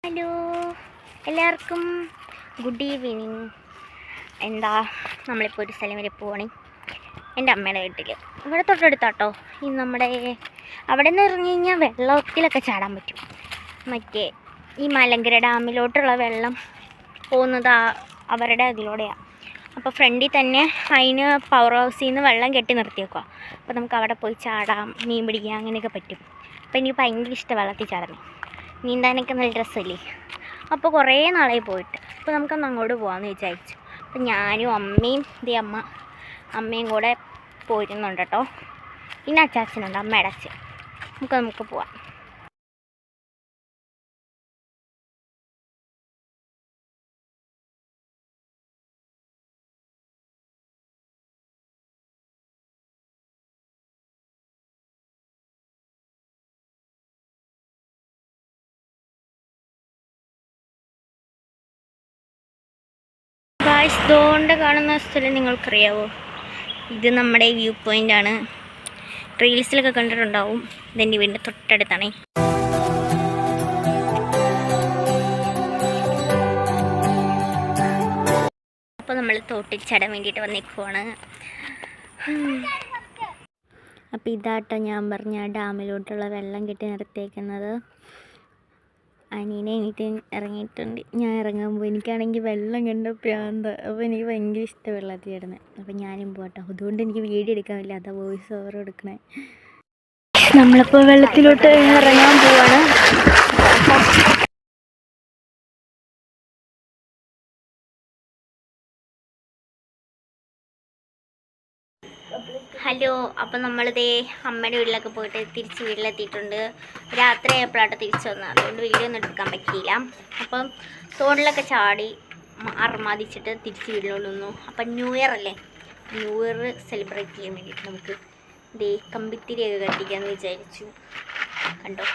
Hello, എല്ലാവർക്കും good evening. നമ്മളിപ്പോൾ ഒരു സ്ഥലം വരെ പോവാണ്. എൻ്റെ അമ്മയുടെ വീട്ടിൽ ഇവിടെ തൊട്ടടുത്താട്ടോ. ഈ നമ്മുടെ അവിടെ നിന്ന് ഇറങ്ങി കഴിഞ്ഞാൽ വെള്ളത്തിലൊക്കെ ചാടാൻ പറ്റും. മറ്റേ ഈ മലങ്കര ഡാമിലോട്ടുള്ള വെള്ളം പോകുന്നത് അവരുടെ അതിലൂടെയാണ്. അപ്പോൾ ഫ്രണ്ടിൽ തന്നെ അതിന് പവർ ഹൗസിൽ നിന്ന് വെള്ളം കെട്ടി നിർത്തിയേക്കുക. അപ്പോൾ നമുക്ക് അവിടെ പോയി ചാടാം, മീൻ പിടിക്കാം, അങ്ങനെയൊക്കെ പറ്റും. അപ്പോൾ എനിക്ക് ഭയങ്കര ഇഷ്ടം വെള്ളത്തിൽ ചാടാൻ. നീന്താനൊക്കെ നല്ല രസമല്ലേ. അപ്പോൾ കുറേ നാളായി പോയിട്ട്. അപ്പോൾ നമുക്കൊന്ന് അങ്ങോട്ട് പോകാമെന്ന് വിചാരിച്ചു. അപ്പോൾ ഞാനും അമ്മയും അമ്മയും കൂടെ പോരുന്നുണ്ട് കേട്ടോ. പിന്നെ അച്ചാച്ചനുണ്ട്, അമ്മയുടെ അച്ഛൻ. നമുക്ക് പോവാം. ഇതുകൊണ്ട് കാണുന്ന സ്ഥലം നിങ്ങൾക്കറിയാവോ? ഇത് നമ്മുടെ വ്യൂ പോയിൻ്റ് ആണ്. റീൽസിലൊക്കെ കണ്ടിട്ടുണ്ടാവും. ഇതെൻ്റെ വീടിൻ്റെ തൊട്ടടുത്താണ്. അപ്പോൾ നമ്മൾ തോട്ടിൽ ചാടാൻ വേണ്ടിയിട്ട് വന്നേക്കുവാണ്. അപ്പോൾ ഇതാട്ടോ ഞാൻ പറഞ്ഞ ഡാമിലോട്ടുള്ള വെള്ളം കെട്ടി നിർത്തിയേക്കുന്നത്. അനിയനെ എനിക്ക് ഇറങ്ങിയിട്ടുണ്ട്. ഞാൻ ഇറങ്ങുമ്പോൾ എനിക്കാണെങ്കിൽ വെള്ളം കണ്ട പ്രാന്ത. അപ്പോൾ എനിക്ക് ഭയങ്കര ഇഷ്ടം വെള്ളത്തിൽ ഇടുന്നത്. അപ്പോൾ ഞാനും പോട്ടോ. അതുകൊണ്ട് എനിക്ക് വീഡിയോ എടുക്കാൻ പറ്റില്ല, അതാ വോയിസ് ഓവർ എടുക്കണേ. നമ്മളിപ്പോൾ വെള്ളത്തിലോട്ട് ഇറങ്ങാൻ പോവാണ്. ഹലോ, അപ്പം നമ്മളിതേ അമ്മയുടെ വീട്ടിലൊക്കെ പോയിട്ട് തിരിച്ച് വീട്ടിലെത്തിയിട്ടുണ്ട്. രാത്രി ആയപ്പോഴാണ് തിരിച്ചു വന്നത്. അതുകൊണ്ട് വീഡിയോ ഒന്നും എടുക്കാൻ പറ്റിയില്ല. അപ്പം തോണിലൊക്കെ ചാടി അർമാദിച്ചിട്ട് തിരിച്ച് വീട്ടിലോട്ട് വന്നു. അപ്പം ന്യൂ ഇയർ അല്ലേ, ന്യൂ ഇയർ സെലിബ്രേറ്റ് ചെയ്യാൻ വേണ്ടിയിട്ട് നമുക്ക് ഇതേ കമ്പിത്തിരിയൊക്കെ കത്തിക്കാമെന്ന് വിചാരിച്ചു. കണ്ടോ.